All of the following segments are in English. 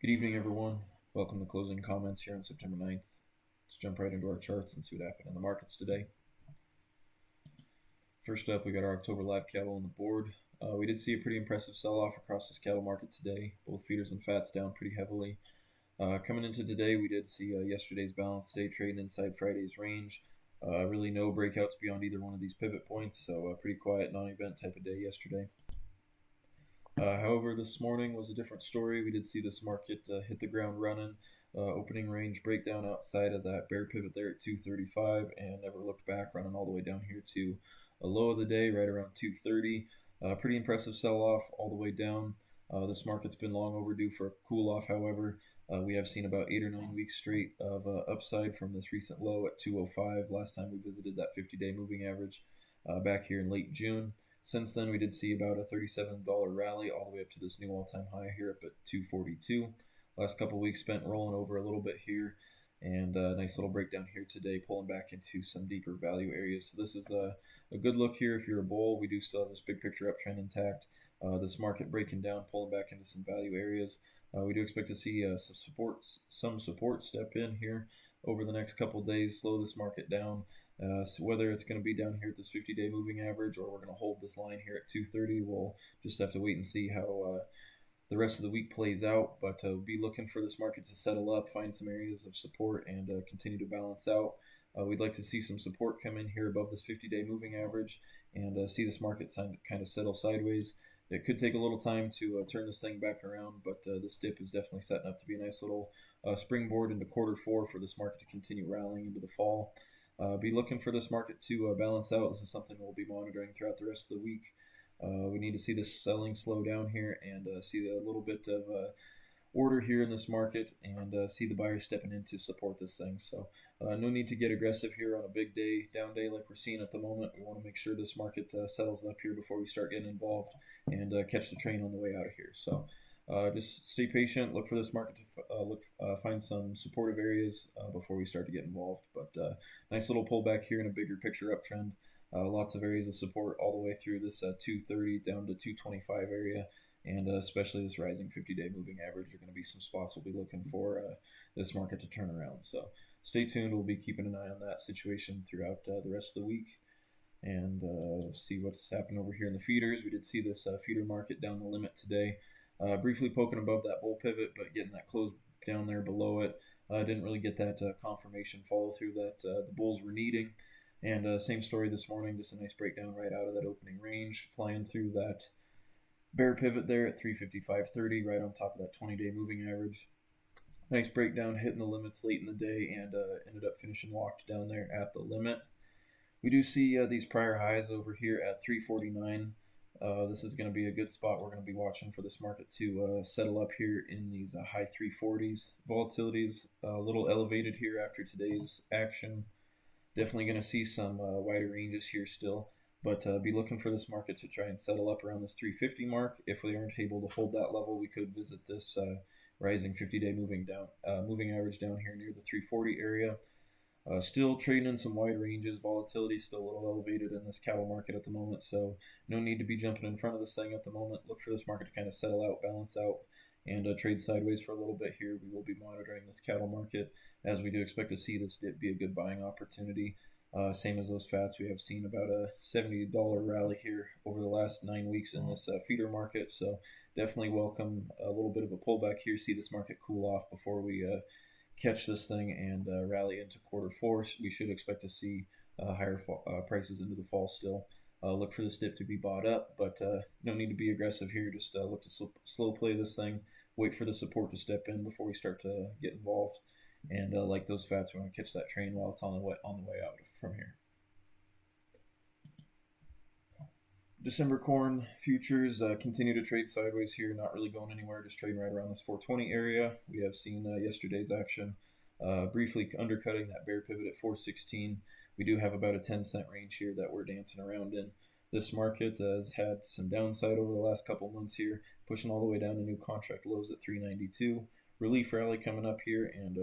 Good evening, everyone. Welcome to Closing Comments here on September 9th. Let's jump right into our charts and see what happened in the markets today. First up, we got our October live cattle on the board. We did see a pretty impressive sell-off across this cattle market today. Both feeders and fats down pretty heavily. Coming into today, we did see yesterday's balance day trading inside Friday's range. Really no breakouts beyond either one of these pivot points, so a pretty quiet non-event type of day yesterday. However, this morning was a different story. We did see this market hit the ground running, opening range breakdown outside of that bear pivot there at 235, and never looked back, running all the way down here to a low of the day right around 230. Pretty impressive sell-off all the way down. This market's been long overdue for a cool-off. However, we have seen about 8 or 9 weeks straight of upside from this recent low at 205. Last time we visited that 50-day moving average back here in late June. Since then, we did see about a $37 rally all the way up to this new all-time high here up at 242. Last couple weeks spent rolling over a little bit here, and a nice little breakdown here today, pulling back into some deeper value areas. So this is a good look here if you're a bull. We do still have this big picture uptrend intact. This market breaking down, pulling back into some value areas. We do expect to see some support step in here over the next couple days, slow this market down. So whether it's going to be down here at this 50-day moving average or we're going to hold this line here at 230, we'll just have to wait and see how the rest of the week plays out. But be looking for this market to settle up, find some areas of support, and continue to balance out. We'd like to see some support come in here above this 50-day moving average and see this market kind of settle sideways. It could take a little time to turn this thing back around, but this dip is definitely setting up to be a nice little springboard into quarter four for this market to continue rallying into the fall. Be looking for this market to balance out. This is something we'll be monitoring throughout the rest of the week. We need to see this selling slow down here and see a little bit of order here in this market and see the buyers stepping in to support this thing. So no need to get aggressive here on a big day, down day like we're seeing at the moment. We want to make sure this market settles up here before we start getting involved and catch the train on the way out of here. So just stay patient, look for this market to find some supportive areas before we start to get involved. But nice little pullback here in a bigger picture uptrend. Lots of areas of support all the way through this 230 down to 225 area, and especially this rising 50-day moving average are going to be some spots we'll be looking for this market to turn around. So stay tuned. We'll be keeping an eye on that situation throughout the rest of the week and see what's happening over here in the feeders. We did see this feeder market down the limit today. Briefly poking above that bull pivot, but getting that close down there below it. Didn't really get that confirmation follow through that the bulls were needing. And same story this morning, just a nice breakdown right out of that opening range, flying through that bear pivot there at 355.30, right on top of that 20-day moving average. Nice breakdown, hitting the limits late in the day, and ended up finishing locked down there at the limit. We do see these prior highs over here at 349. This is going to be a good spot. We're going to be watching for this market to settle up here in these high 340s. Volatility's a little elevated here after today's action. Definitely going to see some wider ranges here still, but be looking for this market to try and settle up around this 350 mark. If we aren't able to hold that level, we could visit this rising 50-day moving average down here near the 340 area. Still trading in some wide ranges. Volatility still a little elevated in this cattle market at the moment, so no need to be jumping in front of this thing at the moment. Look for this market to kind of settle out, balance out, and trade sideways for a little bit here. We will be monitoring this cattle market as we do expect to see this dip be a good buying opportunity. Same as those fats, we have seen about a $70 rally here over the last 9 weeks in this feeder market, so definitely welcome a little bit of a pullback here. See this market cool off before we catch this thing and rally into quarter four. We should expect to see higher prices into the fall still. Look for this dip to be bought up, but no need to be aggressive here. Just look to slow play this thing, wait for the support to step in before we start to get involved. And like those fats, we want to catch that train while it's on the way out from here. December corn futures continue to trade sideways here, not really going anywhere, just trading right around this 420 area. We have seen yesterday's action briefly undercutting that bear pivot at 416. We do have about a 10-cent range here that we're dancing around in. This market has had some downside over the last couple months here, pushing all the way down to new contract lows at 392. Relief rally coming up here and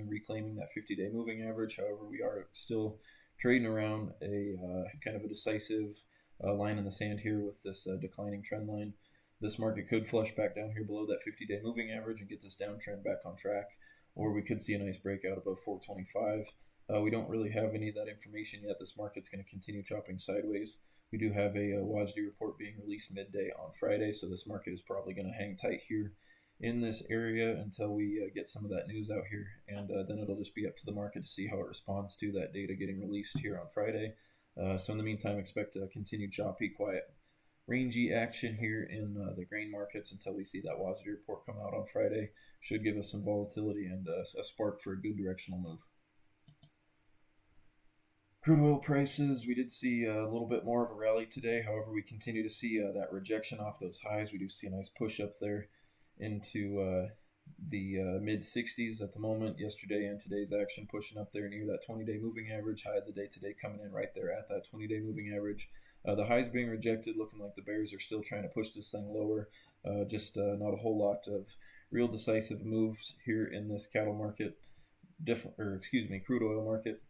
reclaiming that 50-day moving average. However, we are still trading around a kind of a decisive line in the sand here with this declining trend line. This market could flush back down here below that 50-day moving average and get this downtrend back on track, or we could see a nice breakout above 425. We don't really have any of that information yet. This market's going to continue chopping sideways. We do have a WASD report being released midday on Friday, so this market is probably going to hang tight here in this area until we get some of that news out here, and then it'll just be up to the market to see how it responds to that data getting released here on Friday. So in the meantime, expect a continued choppy, quiet, rangy action here in the grain markets until we see that WASD report come out on Friday. Should give us some volatility and a spark for a good directional move. Crude oil prices, we did see a little bit more of a rally today. However, we continue to see that rejection off those highs. We do see a nice push up there into the mid 60s at the moment. Yesterday and today's action pushing up there near that 20-day moving average. High of the day today coming in right there at that 20-day moving average. The highs being rejected, looking like the bears are still trying to push this thing lower. Just not a whole lot of real decisive moves here in this cattle market, crude oil market.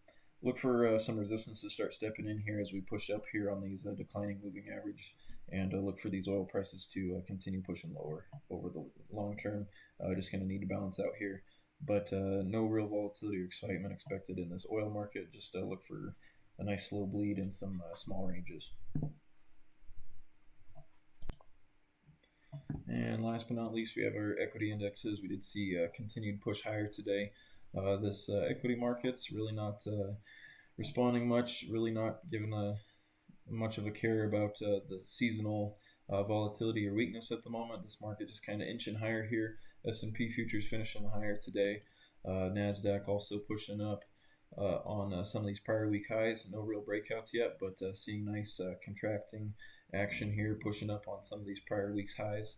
Look for some resistance to start stepping in here as we push up here on these declining moving average, and look for these oil prices to continue pushing lower over the long term. Just going to need to balance out here, but no real volatility or excitement expected in this oil market. Just look for a nice slow bleed in some small ranges. And last but not least, we have our equity indexes. We did see a continued push higher today. This equity market's really not responding much, really not giving much of a care about the seasonal volatility or weakness at the moment. This market just kind of inching higher here. S&P futures finishing higher today. Nasdaq also pushing up on some of these prior week highs. No real breakouts yet, but seeing nice contracting action here, pushing up on some of these prior week's highs.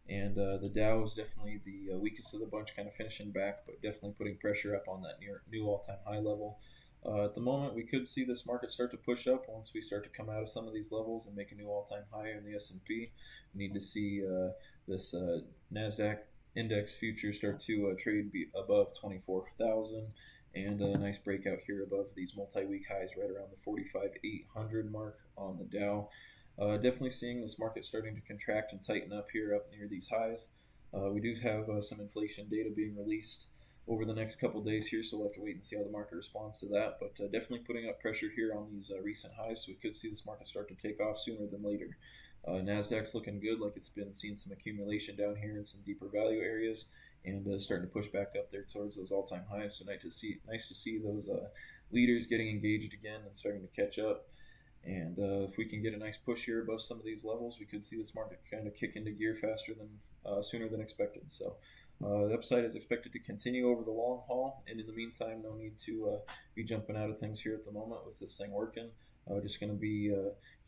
And the Dow is definitely the weakest of the bunch, kind of finishing back, but definitely putting pressure up on that new all-time high level. At the moment, we could see this market start to push up once we start to come out of some of these levels and make a new all-time high in the S&P. We need to see this Nasdaq index future start to trade above 24,000, and a nice breakout here above these multi-week highs right around the 45,800 mark on the Dow. Definitely seeing this market starting to contract and tighten up here up near these highs. We do have some inflation data being released over the next couple days here, so we'll have to wait and see how the market responds to that. But definitely putting up pressure here on these recent highs, so we could see this market start to take off sooner than later. Nasdaq's looking good, like it's been seeing some accumulation down here in some deeper value areas, and starting to push back up there towards those all-time highs. So nice to see those leaders getting engaged again and starting to catch up. And if we can get a nice push here above some of these levels, we could see this market kind of kick into gear faster than sooner than expected. So the upside is expected to continue over the long haul. And in the meantime, no need to be jumping out of things here at the moment with this thing working. Just going to be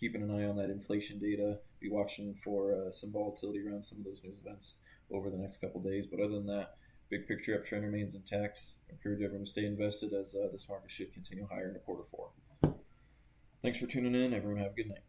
keeping an eye on that inflation data, be watching for some volatility around some of those news events over the next couple days. But other than that, big picture uptrend remains intact. I encourage everyone to stay invested as this market should continue higher into quarter four. Thanks for tuning in. Everyone have a good night.